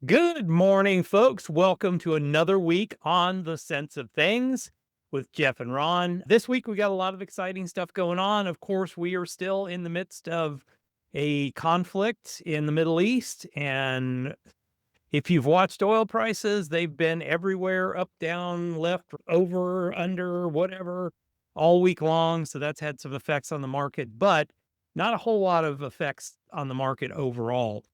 Good morning, folks. Welcome to another week on The Sense of Things with Jeff and Ron. This week, we got a lot of exciting stuff going on. Of course, we are still in the midst of a conflict in the Middle East. And if you've watched oil prices, they've been everywhere, up, down, left, over, under, whatever, all week long. So that's had some effects on the market, but not a whole lot of effects on the market overall.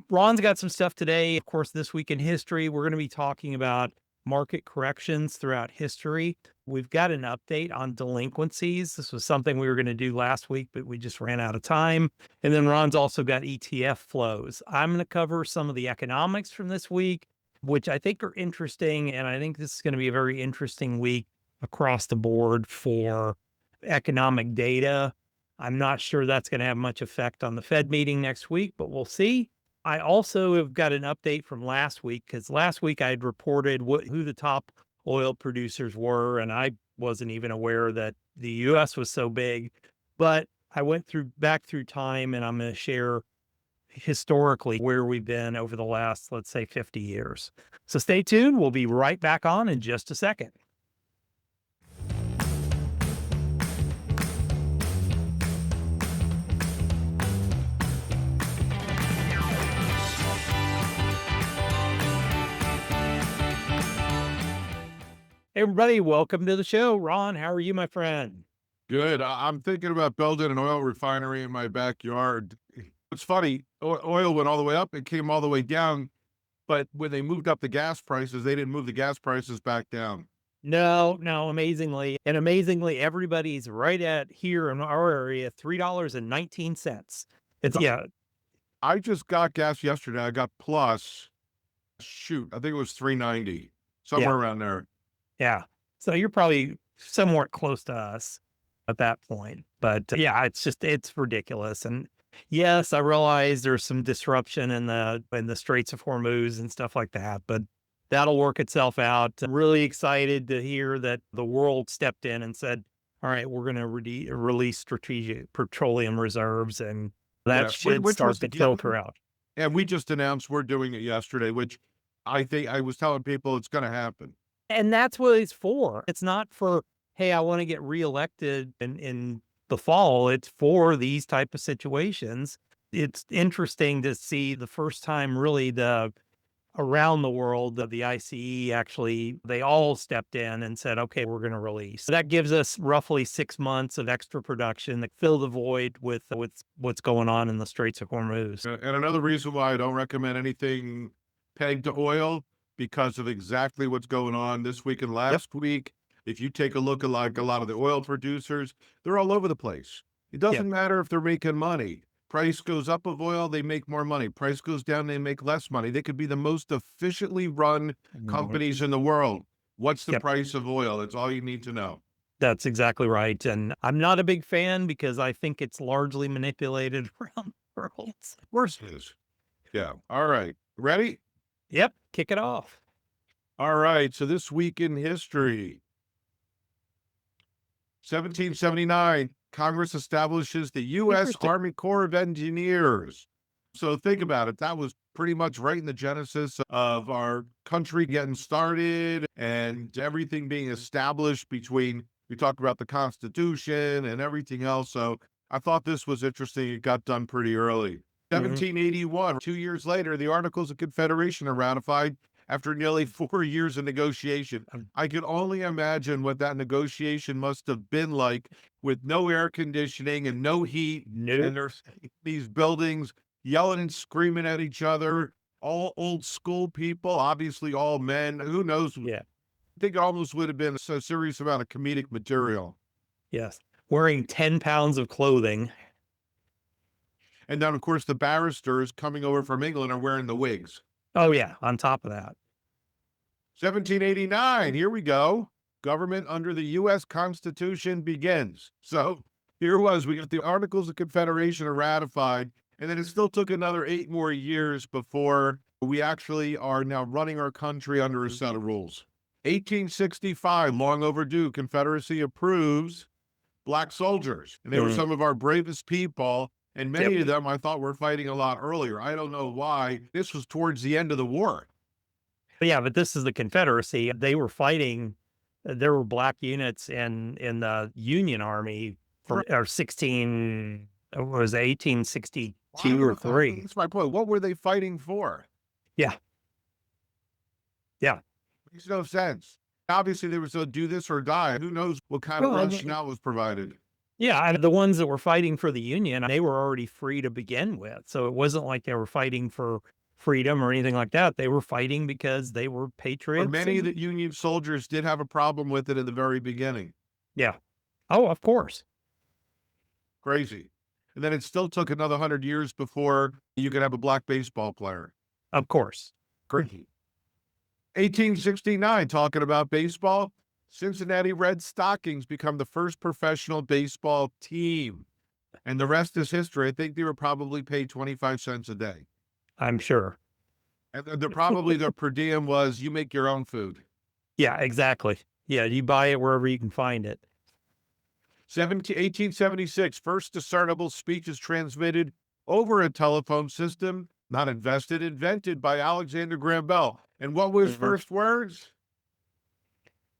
Ron's got some stuff today. Of course, this week in history, we're going to be talking about market corrections throughout history. We've got an update on delinquencies. This was something we were going to do last week, but we just ran out of time. And then Ron's also got ETF flows. I'm going to cover some of the economics from this week, which I think are interesting. And I think this is going to be a very interesting week across the board for economic data. I'm not sure that's going to have much effect on the Fed meeting next week, but we'll see. I also have got an update from last week because last week I had reported who the top oil producers were, and I wasn't even aware that the U.S. was so big. But I went back through time, and I'm going to share historically where we've been over the last, let's say, 50 years. So stay tuned. We'll be right back on in just a second. Everybody, welcome to the show. Ron, how are you, my friend? Good. I'm thinking about building an oil refinery in my backyard. It's funny, oil went all the way up, it came all the way down, but when they moved up the gas prices, they didn't move the gas prices back down. No, amazingly. And amazingly, everybody's right at here in our area, $3.19. It's, yeah, I just got gas yesterday. I got plus, shoot, I think it was 3.90, somewhere yeah, around there. yeah. So you're probably somewhat close to us at that point. But yeah, it's ridiculous. And yes, I realize there's some disruption in the Straits of Hormuz and stuff like that, but that'll work itself out. I'm really excited to hear that the world stepped in and said, all right, we're going to release strategic petroleum reserves, and that Yeah, should which was start the to filter out. and we just announced we're doing it yesterday, which I think I was telling people it's going to happen. And that's what it's for. It's not for, hey, I want to get reelected in the fall. It's for these type of situations. It's interesting to see the first time really around the world, the ICE actually, they all stepped in and said, okay, we're going to release. So that gives us roughly 6 months of extra production that fill the void with what's going on in the Straits of Hormuz. And another reason why I don't recommend anything pegged to oil, because of exactly what's going on this week and last week. If you take a look at like a lot of the oil producers, they're all over the place. It doesn't matter if they're making money. Price goes up of oil, they make more money. Price goes down, they make less money. They could be the most efficiently run companies in the world. What's the price of oil? That's all you need to know. That's exactly right. And I'm not a big fan because I think it's largely manipulated around the world. Worse it is. Yeah. All right. Ready? Yep. Kick it off. All right. So this week in history, 1779, Congress establishes the U.S. Army Corps of Engineers. So think about it. That was pretty much right in the genesis of our country getting started and everything being established between, we talked about the Constitution and everything else. So I thought this was interesting. It got done pretty early. 1781, 2 years later, the Articles of Confederation are ratified after nearly 4 years of negotiation. I can only imagine what that negotiation must have been like with no air conditioning and no heat. Nope. And there's these buildings yelling and screaming at each other, all old school people, obviously all men. Who knows? Yeah. I think it almost would have been a serious amount of comedic material. Yes. Wearing 10 pounds of clothing. And then, of course, the barristers coming over from England are wearing the wigs. Oh, yeah. On top of that. 1789, here we go. Government under the U.S. Constitution begins. So here we got the Articles of Confederation are ratified, and then it still took another 8 more years before we actually are now running our country under a set of rules. 1865, long overdue, Confederacy approves black soldiers. And they were some of our bravest people. And Yep. many of them I thought were fighting a lot earlier. I don't know why. This was towards the end of the war. But yeah, but this is the Confederacy. They were fighting. There were black units in the Union Army from or 16. It was Why 1862 or were three. that's my point. What were they fighting for? Yeah, yeah. Makes no sense. Obviously, there was a do this or die. Who knows what kind of Well, rationale was provided? yeah, and the ones that were fighting for the Union, they were already free to begin with. So it wasn't like they were fighting for freedom or anything like that. They were fighting because they were Or patriots. many of And the Union soldiers did have a problem with it in the very beginning. yeah. Oh, of course. Crazy. And then it still took another 100 years before you could have a black baseball player. Of course. Crazy. 1869, talking about baseball, Cincinnati Red Stockings become the first professional baseball team. And the rest is history. I think they were probably paid 25 cents a day. I'm sure. And probably their per diem was you make your own food. Yeah, exactly. Yeah, you buy it wherever you can find it. 1876, first discernible speech is transmitted over a telephone system, not invented by Alexander Graham Bell. And what was first words?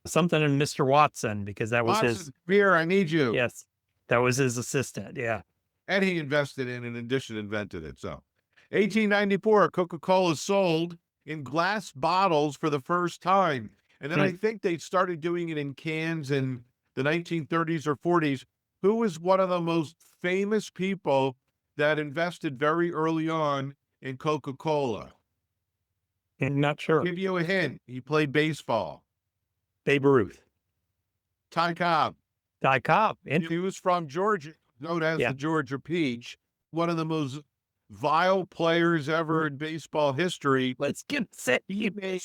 Something in Mr. Watson, because that was his. Watson, here, I need you. Yes, that was his assistant. Yeah. And he invested in addition, invented it. So 1894, Coca-Cola sold in glass bottles for the first time. And then I think they started doing it in cans in the 1930s or 40s. Who was one of the most famous people that invested very early on in Coca-Cola? I'm not sure. Give you a hint. He played baseball. Babe Ruth. Ty Cobb. Ty Cobb. He was from Georgia, known as Yeah. the Georgia Peach, one of the most vile players ever in baseball history. Let's get set. He made,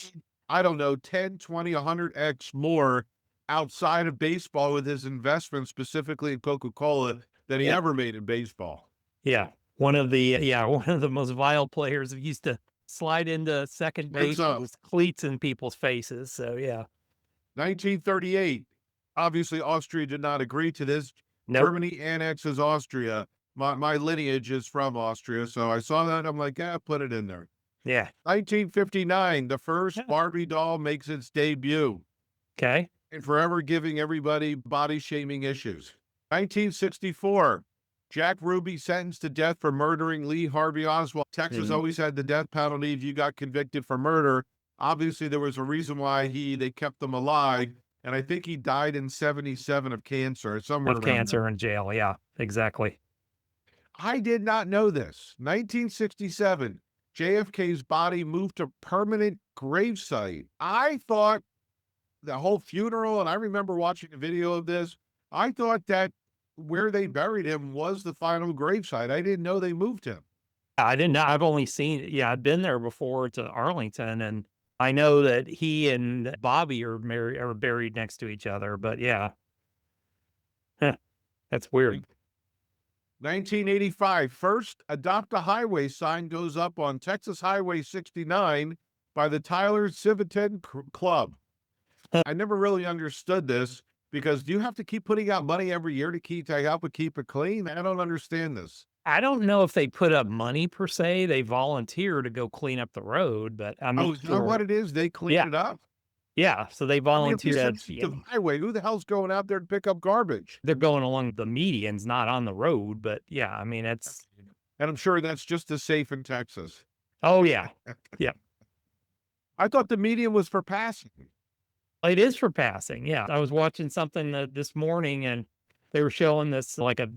I don't know, 10, 20, 100x more outside of baseball with his investment, specifically in Coca-Cola, than he ever made in baseball. Yeah. One of the most vile players who used to slide into second base with cleats in people's faces. So yeah. 1938. Obviously, Austria did not agree to this. Nope. Germany annexes Austria. My lineage is from Austria, so I saw that. I'm like, put it in there. Yeah. 1959, the first Barbie doll makes its debut. Okay. And forever giving everybody body shaming issues. 1964, Jack Ruby sentenced to death for murdering Lee Harvey Oswald. Texas always had the death penalty if you got convicted for murder. Obviously, there was a reason why they kept him alive. And I think he died in 77 of cancer, somewhere Of around cancer there. in jail. Yeah, exactly. I did not know this. 1967, JFK's body moved to permanent gravesite. I thought the whole funeral, and I remember watching a video of this, I thought that where they buried him was the final gravesite. I didn't know they moved him. I didn't know. I've only seen, I've been there before to Arlington, and I know that he and Bobby are buried next to each other, but yeah. Huh. That's weird. 1985, first Adopt a Highway sign goes up on Texas Highway 69 by the Tyler Civitan Club. I never really understood this because do you have to keep putting out money every year to help it keep it clean? I don't understand this. I don't know if they put up money per se. They volunteer to go clean up the road, but I'm is that what it is? They clean it up? Yeah, so they volunteer. I mean, if the highway, who the hell's going out there to pick up garbage? They're going along the medians, not on the road, but yeah, I mean, it's. And I'm sure that's just as safe in Texas. Oh, yeah. Yeah. I thought the median was for passing. It is for passing, yeah. I was watching something this morning, and they were showing this, like, a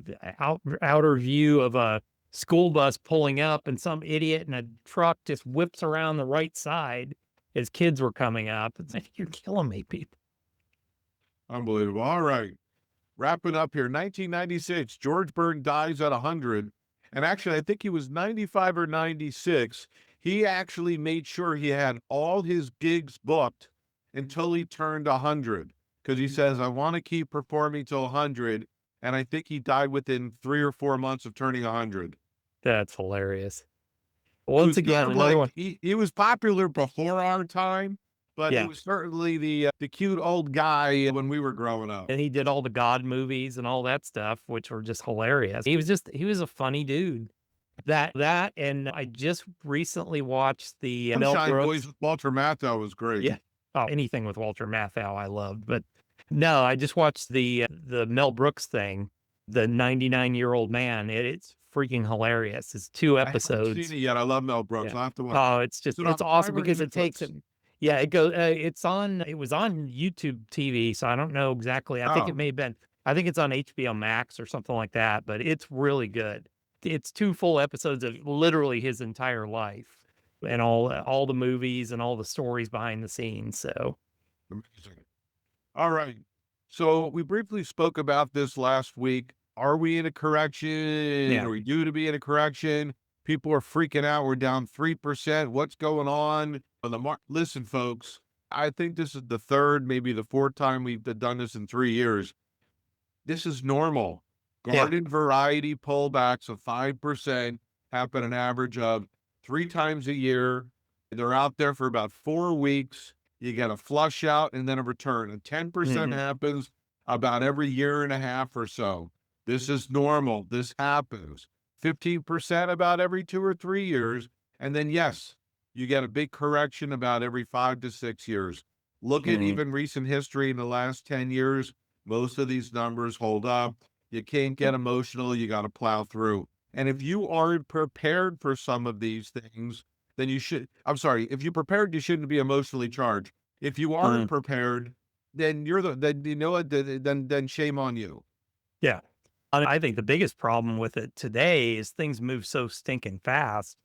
outer view of a school bus pulling up, and some idiot in a truck just whips around the right side as kids were coming up. It's like, you're killing me, people. Unbelievable. All right. Wrapping up here. 1996, George Burns dies at 100. And actually, I think he was 95 or 96. He actually made sure he had all his gigs booked until he turned 100. Because he says, I want to keep performing till 100. And I think he died within 3 or 4 months of turning 100. That's hilarious. Once again, another one. He was popular before our time, but it Yeah. was certainly the cute old guy when we were growing up. And he did all the God movies and all that stuff, which were just hilarious. He was a funny dude. That and I just recently watched the Mel Sunshine Boys Brooks. with Walter Matthau was great. Yeah. Oh, anything with Walter Matthau I loved, but no, I just watched the Mel Brooks thing, the 99-year-old man. It's freaking hilarious. It's 2 I haven't seen episodes. it yet. I love Mel Brooks. Yeah. I'll have to watch. Oh, Is it it's on awesome Prime or because it takes Netflix? it. Yeah, it goes. It was on YouTube TV, so I don't know exactly. I think it Oh, may have been. I think it's on HBO Max or something like that. But it's really good. It's 2 full episodes of literally his entire life and all the movies and all the stories behind the scenes. So amazing. All right. So we briefly spoke about this last week. Are we in a correction? yeah. Are we due to be in a correction? People are freaking out. We're down 3%. What's going on? Listen, folks, I think this is the third, maybe the fourth time we've done this in 3 years. This is normal. Yeah. Garden variety pullbacks of 5% happen an average of 3 times a year. They're out there for about 4 weeks. You get a flush out and then a return. And 10% Mhm. happens about every year and a half or so. This is normal. This happens. 15% about every 2 or 3 years. And then, yes, you get a big correction about every 5 to 6 years. Look at Mhm. even recent history in the last 10 years. Most of these numbers hold up. You can't get emotional. You got to plow through. And if you aren't prepared for some of these things, then you should. I'm sorry. If you're prepared, you shouldn't be emotionally charged. If you aren't Mhm. prepared, then then you know what? Then shame on you. Yeah. I think the biggest problem with it today is things move so stinking fast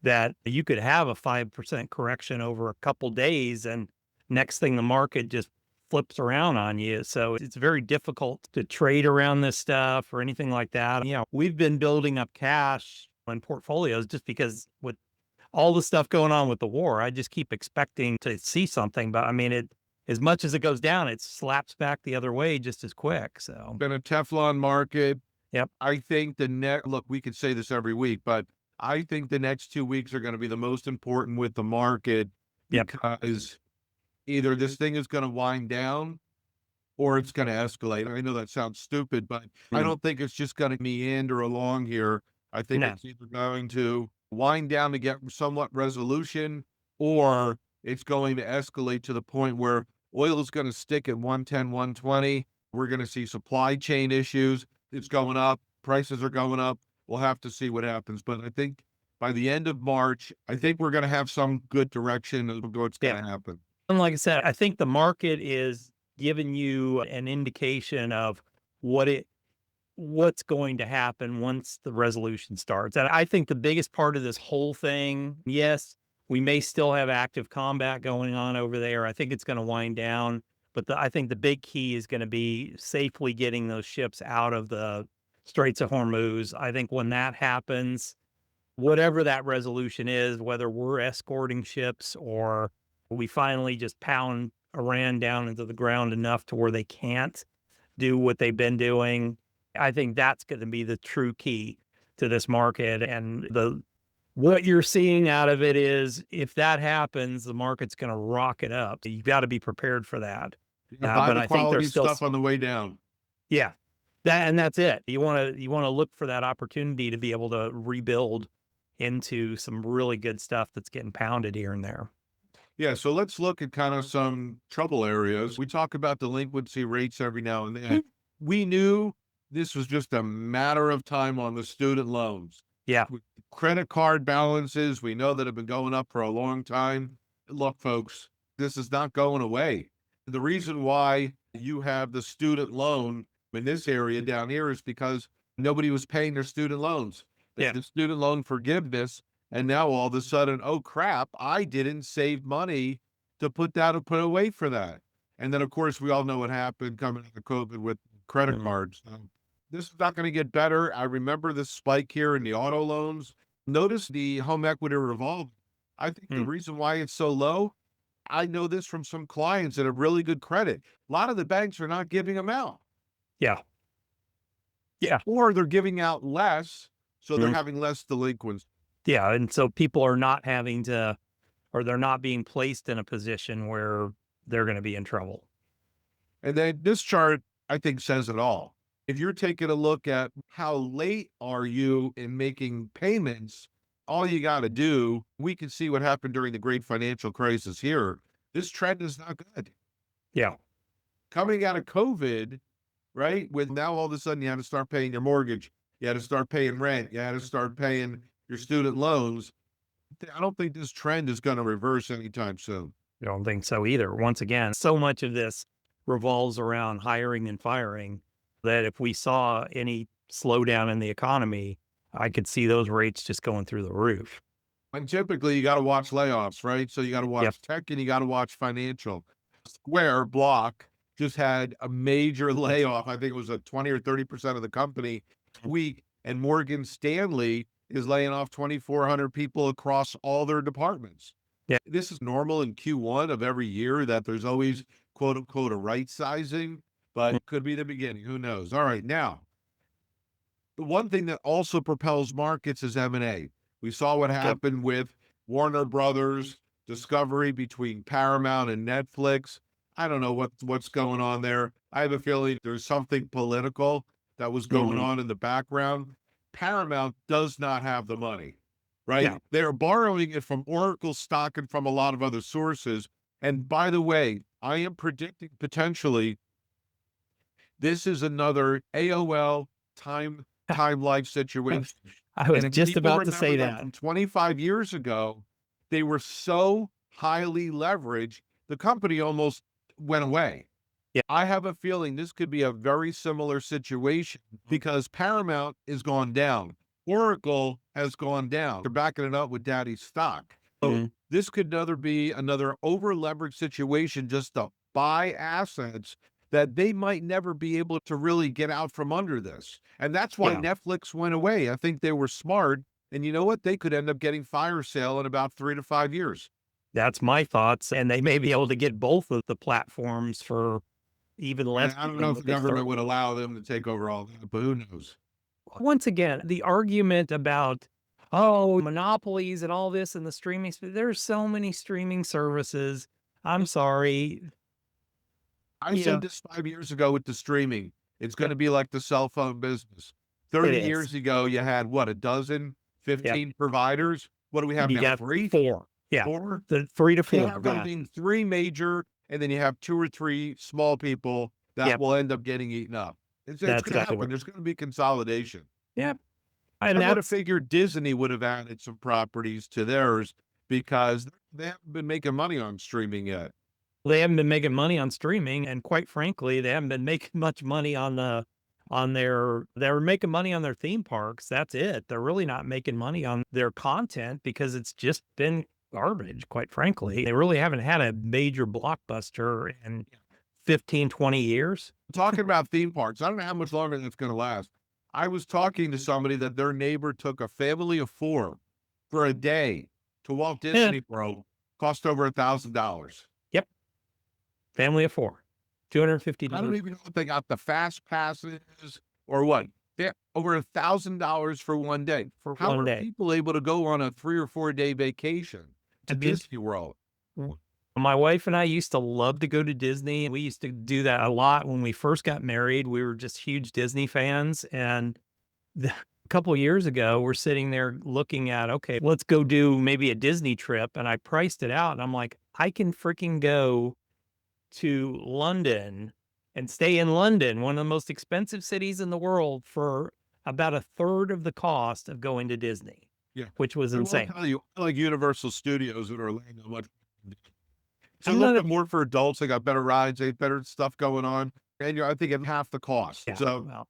that you could have a 5% correction over a couple days and next thing the market just flips around on you. So it's very difficult to trade around this stuff or anything like that. We've been building up cash in portfolios just because with all the stuff going on with the war, I just keep expecting to see something. But I mean, as much as it goes down, it slaps back the other way just as quick. So, Been a Teflon market. yep. I think the next look, we could say this every week, but I think the next 2 weeks are going to be the most important with the market Yep. because either this thing is going to wind down or it's going to escalate. I know that sounds stupid, but I Mm. don't think it's just going to meander along here. I think No. it's either going to wind down to get somewhat resolution or it's going to escalate to the point where oil is going to stick at 110, 120. We're going to see supply chain issues. It's going up. Prices are going up. We'll have to see what happens. But I think by the end of March, I think we're going to have some good direction of what's Yeah. going to happen. And like I said, I think the market is giving you an indication of what it what's going to happen once the resolution starts. And I think the biggest part of this whole thing, yes, we may still have active combat going on over there. I think it's going to wind down, but I think the big key is going to be safely getting those ships out of the Straits of Hormuz. I think when that happens, whatever that resolution is, whether we're escorting ships or we finally just pound Iran down into the ground enough to where they can't do what they've been doing. I think that's going to be the true key to this market. And what you're seeing out of it is if that happens, the market's going to rocket up. You've got to be prepared for that. Yeah, buy But the I think quality there's still, stuff on the way down. yeah, and that's it. You want to look for that opportunity to be able to rebuild into some really good stuff that's getting pounded here and there. Yeah, so let's look at kind of some trouble areas. We talk about delinquency rates every now and then. We knew this was just a matter of time on the student loans. Yeah. With credit card balances, we know that have been going up for a long time. Look, folks, this is not going away. The reason why you have the student loan in this area down here is because nobody was paying their student loans. They Yeah. had the student loan forgiveness, and now all of a sudden, oh crap, I didn't save money to put away for that. And then of course we all know what happened coming out of COVID with credit Mhm. cards. This is not going to get better. I remember the spike here in the auto loans. Notice the home equity revolve. I think the Mm. reason why it's so low, I know this from some clients that have really good credit. A lot of the banks are not giving them out, Yeah. Yeah. or they're giving out less, so they're Mhm. having less delinquency. Yeah. And so people are not having to or they're not being placed in a position where they're going to be in trouble. And then this chart, I think, says it all. If you're taking a look at how late are you in making payments, all you got to do, we can see what happened during the great financial crisis here. This trend is not good. Yeah. Coming out of COVID, right? With now all of a sudden you had to start paying your mortgage, you had to start paying rent, you had to start paying your student loans. I don't think this trend is going to reverse anytime soon. I don't think so either. Once again, so much of this revolves around hiring and firing that if we saw any slowdown in the economy, I could see those rates just going through the roof. And typically you got to watch layoffs, right? So you got to Yep. watch tech and you got to watch financial. Square Block just had a major layoff. I think it was a 20 or 30% of the company week. And Morgan Stanley is laying off 2,400 people across all their departments. Yeah. This is normal in Q1 of every year that there's always quote unquote a right sizing, but it could be the beginning. Who knows? All right. Now, the one thing that also propels markets is M&A. We saw what happened with Warner Brothers, Discovery between Paramount and Netflix. I don't know what's going on there. I have a feeling there's something political that was going on in the background. Paramount does not have the money, right? Yeah. They're borrowing it from Oracle stock and from a lot of other sources. And by the way, I am predicting potentially this is another AOL time life situation. I was And if just people about to say remember that. from 25 years ago, they were so highly leveraged, the company almost went away. Yeah. I have a feeling this could be a very similar situation because Paramount is gone down. Oracle has gone down. They're backing it up with daddy's stock. So this could be another over leveraged situation just to buy assets that they might never be able to really get out from under this. And that's why Yeah. Netflix went away. I think they were smart. And you know what? They could end up getting fire sale in about 3 to 5 years. That's my thoughts. And they may be able to get both of the platforms for even less. And I don't know if than the what they government would allow them to take over all that, but who knows? Once again, the argument about, oh, monopolies and all this and the streaming, there's so many streaming services. I'm sorry. I Yeah. said this 5 years ago with the streaming. It's going to be like the cell phone business. It 30 is. years ago, you had what, a dozen, 15 providers? What do we have You now? got 3? 4. Yeah. 4? The 3 to You 4. have Yeah. I mean, 3 major, and then you have 2 or 3 small people that Yep. will end up getting eaten up. It's That's going to exactly happen. There's going to be consolidation. Yep. I And would have that's, figured Disney would have added some properties to theirs because they haven't been making money on streaming yet. they haven't been making money on streaming. And quite frankly, they haven't been making much money they're making money on their theme parks. That's it. They're really not making money on their content because it's just been garbage, quite frankly. They really haven't had a major blockbuster in 15, 20 years. Talking about theme parks, I don't know how much longer that's going to last. I was talking to somebody that their neighbor took a family of 4 for a day to Walt Disney World, cost over $1,000. Yep. Family of 4, $250. I don't even know if they got the fast passes or what. They're over $1,000 for one day. For How one are day. people able to go on a 3 or 4 day vacation to I mean, Disney World? My wife and I used to love to go to Disney. We used to do that a lot when we first got married. We were just huge Disney fans. And a couple of years ago, we're sitting there looking at, okay, let's go do maybe a Disney trip. And I priced it out. And I'm like, I can freaking go to London and stay in London, one of the most expensive cities in the world, for about a third of the cost of going to Disney. Yeah. Which was I will insane. tell you, I like Universal Studios in Orlando much. It's a I'm little not bit more for adults. They got better rides, they have better stuff going on, and I think at half the cost. Yeah, So well,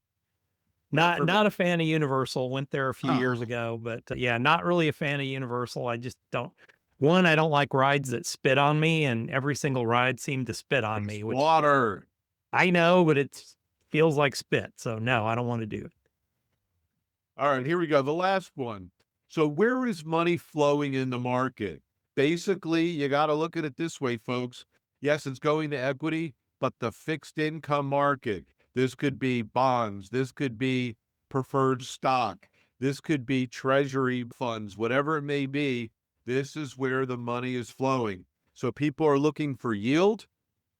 for me- not a fan of Universal. Went there a few years Oh. ago, but yeah, not really a fan of Universal. I just don't. One, I don't like rides that spit on me, and every single ride seemed to spit on me, which water. I know, but it feels like spit. So no, I don't want to do it. All right, here we go. The last one. So where is money flowing in the market? Basically, you got to look at it this way, folks. Yes, it's going to equity, but the fixed income market. This could be bonds. This could be preferred stock. This could be treasury funds, whatever it may be. This is where the money is flowing. So people are looking for yield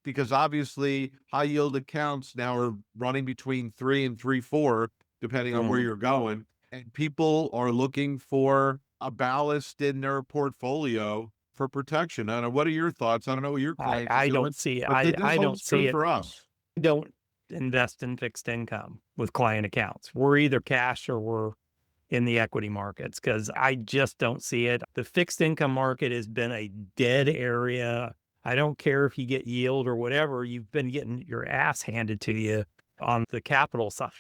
because obviously high yield accounts now are running between 3 and 3.4, depending on where Mhm. you're going. And people are looking for a ballast in their portfolio for protection. I don't know. What are your thoughts? I don't know what your I clients are I doing, don't see but this I don't holds see true it. for us. Don't invest in fixed income with client accounts. We're either cash or we're in the equity markets because I just don't see it. The fixed income market has been a dead area. I don't care if you get yield or whatever, you've been getting your ass handed to you on the capital side.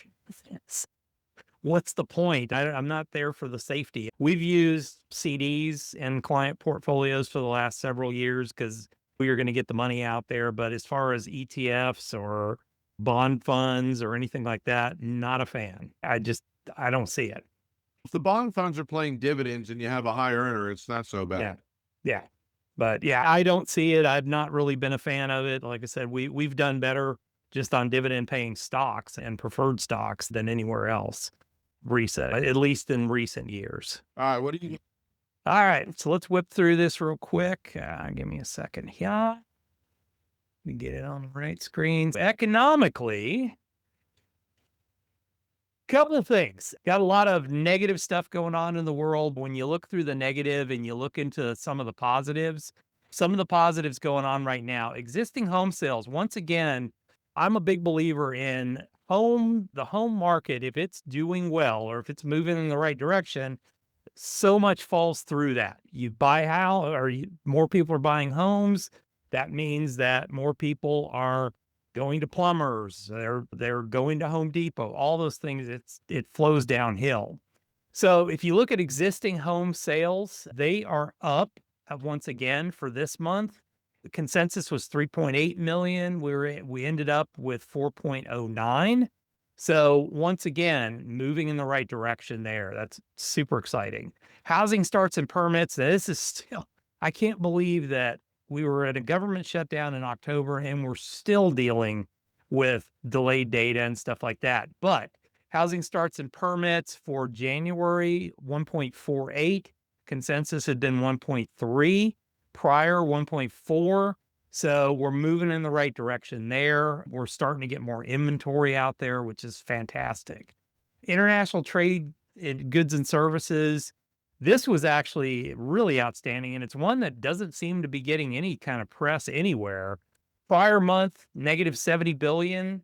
What's the point? I'm not there for the safety. We've used CDs in client portfolios for the last several years because we are going to get the money out there. But as far as ETFs or bond funds or anything like that, not a fan. I don't see it. If the bond funds are paying dividends and you have a high earner, it's not so bad. Yeah. Yeah. But yeah, I don't see it. I've not really been a fan of it. Like I said, we've done better just on dividend paying stocks and preferred stocks than anywhere else recent, at least in recent years. All right, what do you All right, so let's whip through this real quick. Give me a second here. Let me get it on the right screen. Economically, couple of things. Got a lot of negative stuff going on in the world. When you look through the negative and you look into some of the positives going on right now, existing home sales. Once again, I'm a big believer in the home market. If it's doing well or if it's moving in the right direction, so much falls through that. You buy a house or more people are buying homes. That means that more people are going to plumbers. They're going to Home Depot. All those things. It flows downhill. So if you look at existing home sales, they are up once again for this month. The consensus was 3.8 million. We ended up with 4.09. So once again, moving in the right direction there. That's super exciting. Housing starts and permits. This is still, I can't believe that we were at a government shutdown in October and we're still dealing with delayed data and stuff like that. But housing starts and permits for January, 1.48. Consensus had been 1.3, prior 1.4. So we're moving in the right direction there. We're starting to get more inventory out there, which is fantastic. International trade in goods and services. This was actually really outstanding, and it's one that doesn't seem to be getting any kind of press anywhere. Prior month, negative 70 billion.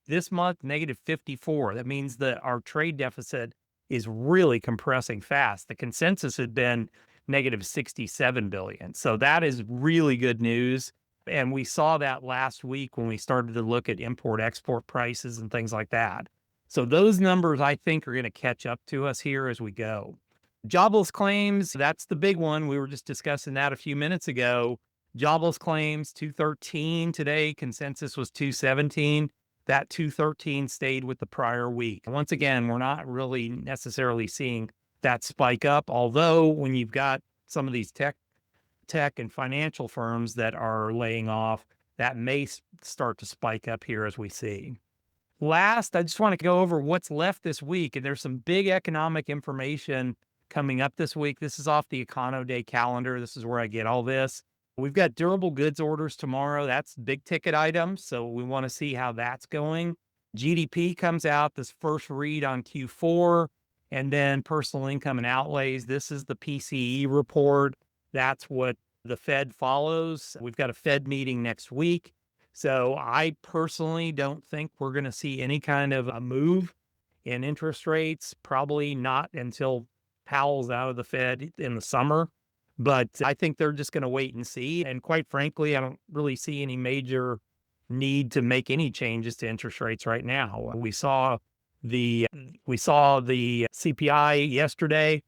This month, negative 54. That means that our trade deficit is really compressing fast. The consensus had been negative 67 billion. So that is really good news. And we saw that last week when we started to look at import export prices and things like that. So those numbers, I think, are going to catch up to us here as we go. Jobless claims, that's the big one. We were just discussing that a few minutes ago. Jobless claims, 213 today. Consensus was 217. That 213 stayed with the prior week. Once again, we're not really necessarily seeing that spike up, although when you've got some of these tech and financial firms that are laying off, that may start to spike up here as we see. Last, I just want to go over what's left this week, and there's some big economic information coming up this week. This is off the Econo Day calendar. This is where I get all this. We've got durable goods orders tomorrow. That's big ticket items. So we want to see how that's going. GDP comes out, this first read on Q4, and then personal income and outlays. This is the PCE report. That's what the Fed follows. We've got a Fed meeting next week. So I personally don't think we're going to see any kind of a move in interest rates, probably not until Powell's out of the Fed in the summer. But I think they're just going to wait and see. And quite frankly, I don't really see any major need to make any changes to interest rates right now. We saw the CPI yesterday,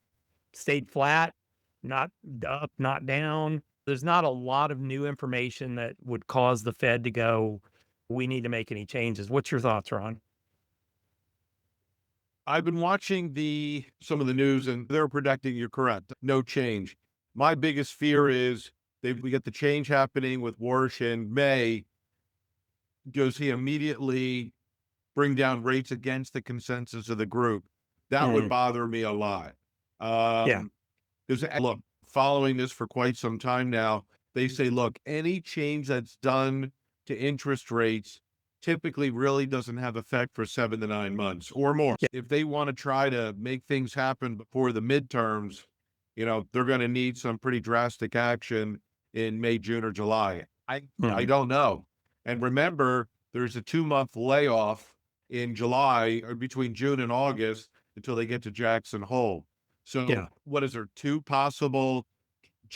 stayed flat, not up, not down. There's not a lot of new information that would cause the Fed to go, we need to make any changes. What's your thoughts, Ron? I've been watching some of the news and they're predicting you're correct. No change. My biggest fear is we get the change happening with Warsh in May. Does he immediately bring down rates against the consensus of the group? That would Mm, bother me a lot. yeah. Because look, following this for quite some time now. They say, look, any change that's done to interest rates typically really doesn't have effect for 7 to 9 months or more. Yeah. If they want to try to make things happen before the midterms, they're going to need some pretty drastic action in May, June, or July. I Mhm. don't know. And remember, there's a 2-month layoff in July or between June and August until they get to Jackson Hole. So Yeah. what is there? Two possible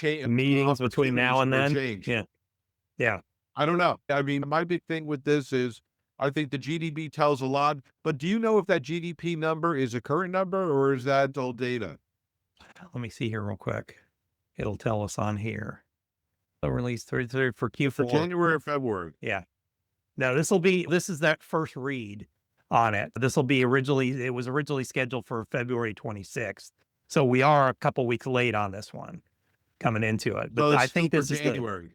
Meetings between opportunities now and for then. change. Yeah. Yeah. I don't know. I mean, my big thing with this is I think the GDP tells a lot, but do you know if that GDP number is a current number or is that old data? Let me see here real quick. It'll tell us on here. So release 33 for For Q4. January or February? Yeah. No, this is that first read on it. It was originally scheduled for February 26th. So we are a couple weeks late on this one coming into it. So But it's I still think for this is January.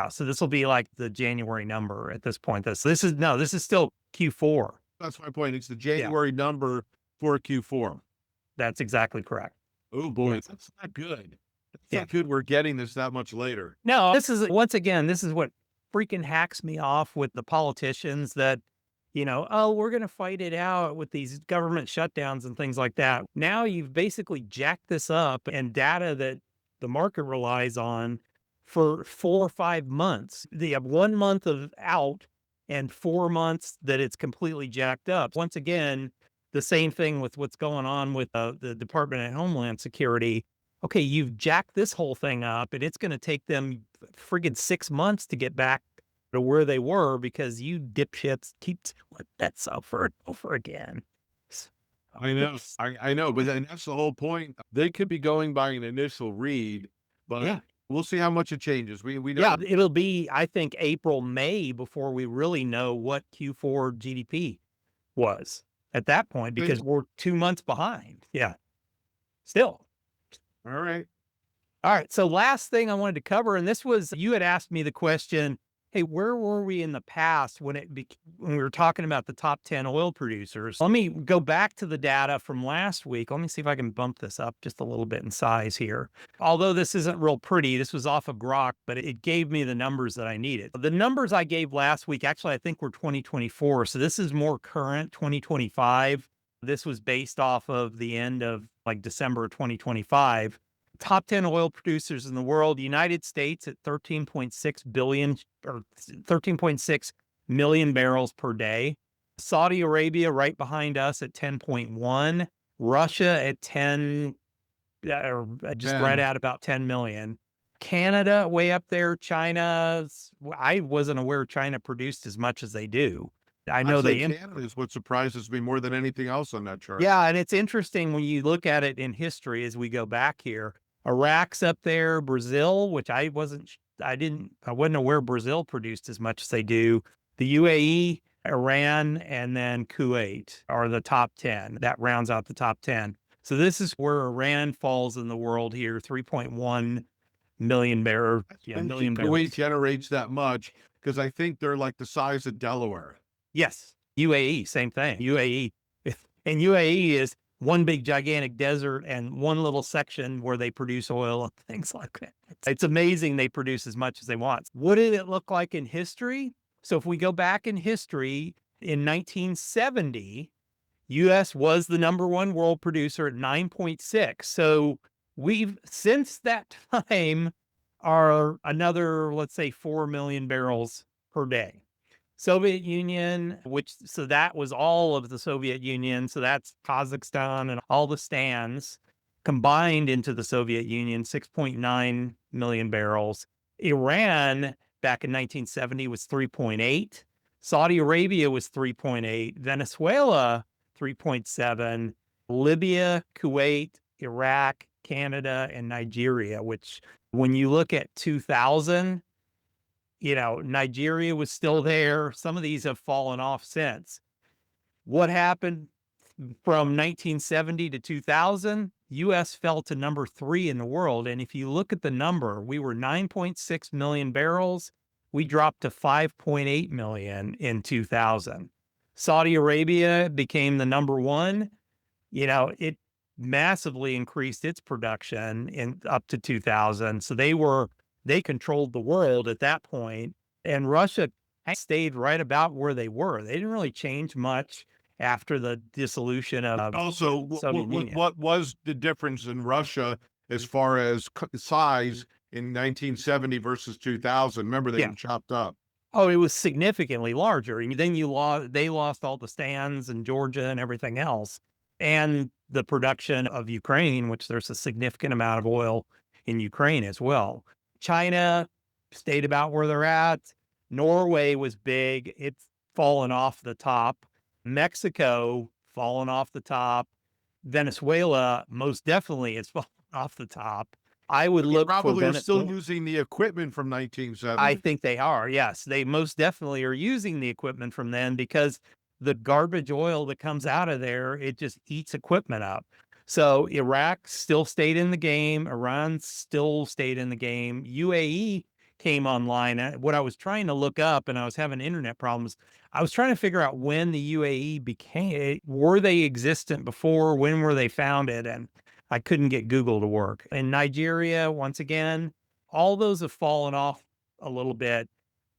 so this will be like the January number at this point. This is still Q4. That's my point. It's the Yeah, January number for Q4. that's exactly correct. Oh Yeah. boy, that's not good. That's Yeah. not good. We're getting this that much later. No, once again, this is what freaking hacks me off with the politicians that, oh, we're going to fight it out with these government shutdowns and things like that. Now you've basically jacked this up and data that the market relies on for 4 or 5 months. They have 1 month of out and 4 months that it's completely jacked up. Once again, the same thing with what's going on with the Department of Homeland Security. Okay, you've jacked this whole thing up and it's going to take them friggin' 6 months to get back to where they were because you dipshits keep doing that over and over again. I know. I know, but then that's the whole point. They could be going by an initial read, but Yeah. we'll see how much it changes. We Yeah, don't. it'll be, I think, April, May before we really know what Q4 GDP was at that point because we're 2 months behind. Yeah, still. All right. All right. So last thing I wanted to cover, and this was you had asked me the question, hey, where were we in the past when we were talking about the top 10 oil producers? Let me go back to the data from last week. Let me see if I can bump this up just a little bit in size here. Although this isn't real pretty, this was off of Grok, but it gave me the numbers that I needed. The numbers I gave last week, actually, I think were 2024. So this is more current, 2025. This was based off of the end of like December of 2025. Top 10 oil producers in the world, United States at 13.6 billion or 13.6 million barrels per day. Saudi Arabia right behind us at 10.1. Russia at 10, or just right 10. at about 10 million. Canada way up there. I wasn't aware China produced as much as they do. I know Actually, they Canada is what surprises me more than anything else on that chart. Yeah, and it's interesting when you look at it in history as we go back here. Iraq's up there, Brazil, which I wasn't aware Brazil produced as much as they do. The UAE, Iran, and then Kuwait are the top 10. That rounds out the top 10. So this is where Iran falls in the world here, 3.1 million barrel, million Kuwait barrels. generates that much because I think they're like the size of Delaware. Yes, UAE, same thing. UAE, and UAE is one big gigantic desert and one little section where they produce oil and things like that. It's amazing they produce as much as they want. What did it look like in history? So if we go back in history, in 1970, US was the number one world producer at 9.6. So we've since that time are another, let's say, 4 million barrels per day. Soviet Union, so that was all of the Soviet Union. So that's Kazakhstan and all the stands combined into the Soviet Union, 6.9 million barrels. Iran back in 1970 was 3.8. Saudi Arabia was 3.8. Venezuela, 3.7. Libya, Kuwait, Iraq, Canada, and Nigeria, which when you look at 2000, Nigeria was still there. Some of these have fallen off since. What happened from 1970 to 2000? US fell to number 3 in the world. And if you look at the number, we were 9.6 million barrels. We dropped to 5.8 million in 2000. Saudi Arabia became the number 1. It massively increased its production in up to 2000. So they controlled the world at that point, and Russia stayed right about where they were. They didn't really change much after the dissolution of Also, Soviet Union. what was the difference in Russia as far as size in 1970 versus 2000? Remember, they Yeah. were chopped up. Oh, it was significantly larger. And then they lost all the stands in Georgia and everything else. And the production of Ukraine, which there's a significant amount of oil in Ukraine as well. China stayed about where they're at. Norway was big. It's fallen off the top. Mexico fallen off the top. Venezuela most definitely is fallen off the top. I would But they look for probably are still Venezuela. using the equipment from I 1970. think they are. Yes, they most definitely are using the equipment from then because the garbage oil that comes out of there, it just eats equipment up. So Iraq still stayed in the game. Iran still stayed in the game. UAE came online. What I was trying to look up, and I was having internet problems. I was trying to figure out when the UAE became, were they existent before? When were they founded? And I couldn't get Google to work. In Nigeria, once again, all those have fallen off a little bit.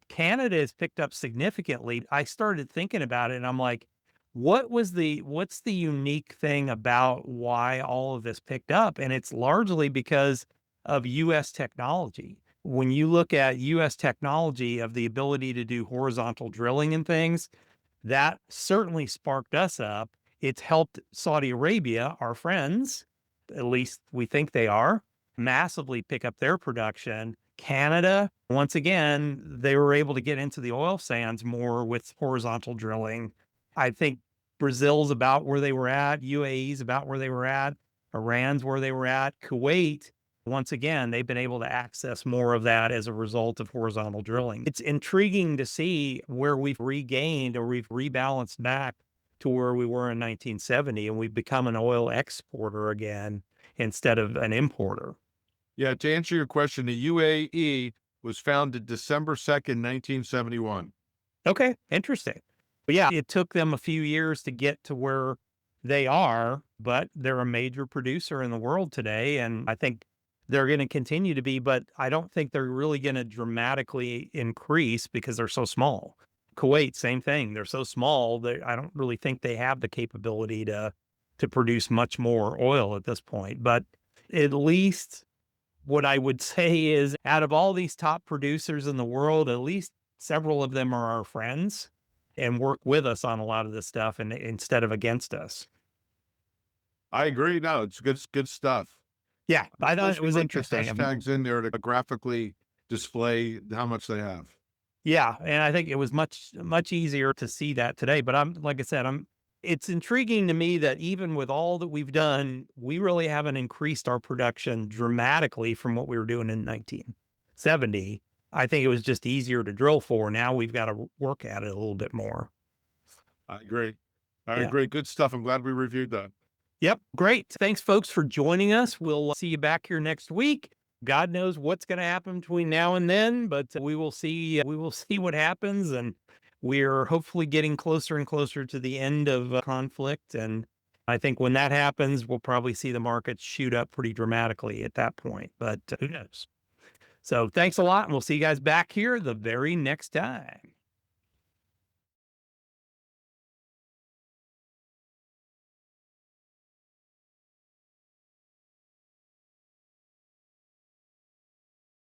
Canada has picked up significantly. I started thinking about it and I'm like, what's the unique thing about why all of this picked up? And it's largely because of US technology. When you look at US technology of the ability to do horizontal drilling and things, that certainly sparked us up. It's helped Saudi Arabia, our friends, at least we think they are, massively pick up their production. Canada, once again, they were able to get into the oil sands more with horizontal drilling. I think Brazil's about where they were at, UAE's about where they were at, Iran's where they were at, Kuwait, once again, they've been able to access more of that as a result of horizontal drilling. It's intriguing to see where we've regained or we've rebalanced back to where we were in 1970 and we've become an oil exporter again instead of an importer. Yeah, to answer your question, the UAE was founded December 2nd, 1971. Okay, interesting. But yeah, it took them a few years to get to where they are, but they're a major producer in the world today. And I think they're going to continue to be, but I don't think they're really going to dramatically increase because they're so small. Kuwait, same thing. They're so small that I don't really think they have the capability to produce much more oil at this point. But at least what I would say is out of all these top producers in the world, at least several of them are our friends and work with us on a lot of this stuff and instead of against us. I agree. No, it's good stuff. Yeah, I thought it Wish we was put the interesting. hashtags in there to graphically display how much they have. Yeah, and I think it was much easier to see that today, but I'm like I said, it's intriguing to me that even with all that we've done, we really haven't increased our production dramatically from what we were doing in 1970. I think it was just easier to drill for. Now we've got to work at it a little bit more. I agree. I Yeah. agree. Good stuff. I'm glad we reviewed that. Yep. Great. Thanks, folks, for joining us. We'll see you back here next week. God knows what's going to happen between now and then, but we will see. We will see what happens, and we're hopefully getting closer and closer to the end of conflict. And I think when that happens, we'll probably see the market shoot up pretty dramatically at that point. But who knows? So thanks a lot, and we'll see you guys back here the very next time.